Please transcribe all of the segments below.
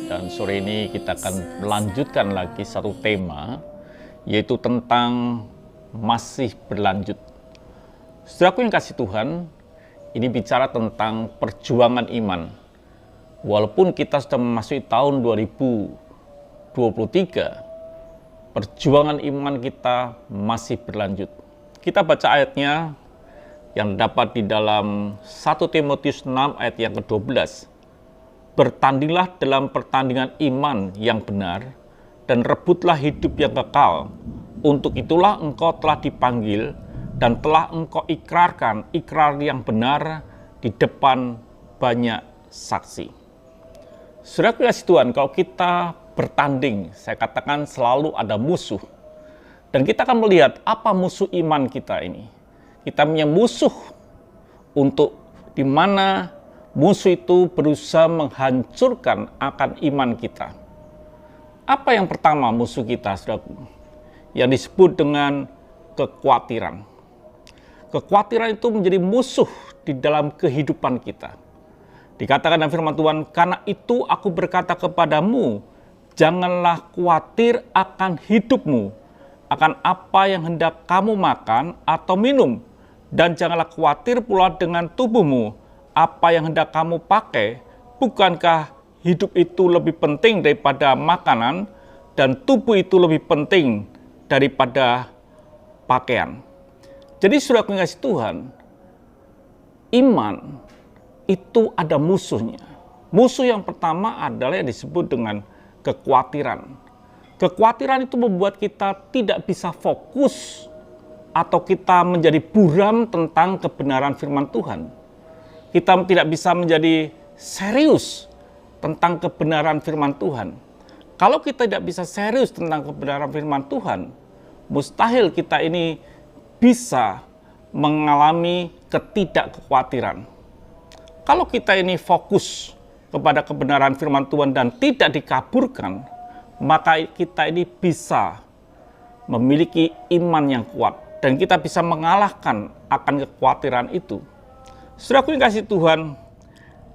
Dan sore ini kita akan melanjutkan lagi satu tema, yaitu tentang masih berlanjut. Saudaraku yang kasih Tuhan, ini bicara tentang perjuangan iman. Walaupun kita sudah memasuki tahun 2023, perjuangan iman kita masih berlanjut. Kita baca ayatnya yang dapat di dalam 1 Timotius 6 ayat yang ke-12. Bertandinglah dalam pertandingan iman yang benar, dan rebutlah hidup yang kekal. Untuk itulah engkau telah dipanggil, dan telah engkau ikrarkan ikrar yang benar di depan banyak saksi. Saudara kasih Tuhan, kalau kita bertanding, saya katakan selalu ada musuh. Dan kita akan melihat apa musuh iman kita ini. Kita punya musuh untuk di mana musuh itu berusaha menghancurkan akan iman kita. Apa yang pertama musuh kita, saudaraku? Yang disebut dengan kekhawatiran. Kekhawatiran itu menjadi musuh di dalam kehidupan kita. Dikatakan dalam firman Tuhan, karena itu aku berkata kepadamu, janganlah khawatir akan hidupmu, akan apa yang hendak kamu makan atau minum, dan janganlah khawatir pula dengan tubuhmu, apa yang hendak kamu pakai. Bukankah hidup itu lebih penting daripada makanan, dan tubuh itu lebih penting daripada pakaian. Jadi saudara kasih Tuhan, iman itu ada musuhnya. Musuh yang pertama adalah yang disebut dengan kekhawatiran. Kekhawatiran itu membuat kita tidak bisa fokus atau kita menjadi buram tentang kebenaran firman Tuhan. Kita tidak bisa menjadi serius tentang kebenaran firman Tuhan. Kalau kita tidak bisa serius tentang kebenaran firman Tuhan, mustahil kita ini bisa mengalami ketidakkekhawatiran. Kalau kita ini fokus kepada kebenaran firman Tuhan dan tidak dikaburkan, maka kita ini bisa memiliki iman yang kuat dan kita bisa mengalahkan akan kekhawatiran itu. Saudaraku yang kasih Tuhan,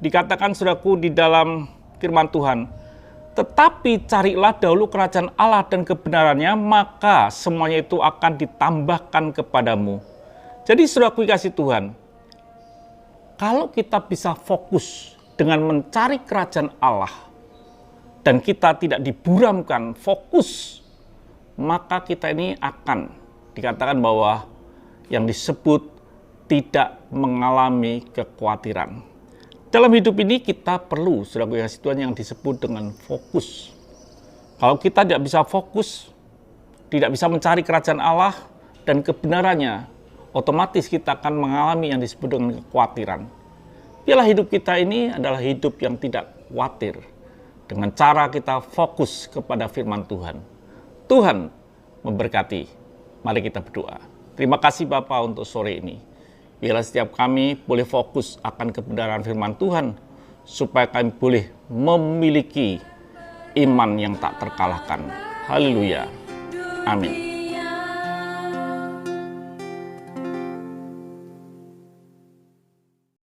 dikatakan saudaraku di dalam firman Tuhan, tetapi carilah dahulu kerajaan Allah dan kebenarannya, maka semuanya itu akan ditambahkan kepadamu. Jadi saudaraku yang kasih Tuhan, kalau kita bisa fokus dengan mencari kerajaan Allah dan kita tidak diburamkan fokus, maka kita ini akan dikatakan bahwa yang disebut tidak mengalami kekhawatiran. Dalam hidup ini kita perlu, saudaraku yang kasih Tuhan, yang disebut dengan fokus. Kalau kita tidak bisa fokus, tidak bisa mencari kerajaan Allah dan kebenarannya, otomatis kita akan mengalami yang disebut dengan kekhawatiran. Biarlah hidup kita ini adalah hidup yang tidak khawatir, dengan cara kita fokus kepada firman Tuhan. Tuhan memberkati. Mari kita berdoa. Terima kasih Bapa untuk sore ini. Biarlah setiap kami boleh fokus akan kebenaran firman Tuhan, supaya kami boleh memiliki iman yang tak terkalahkan. Haleluya. Amin.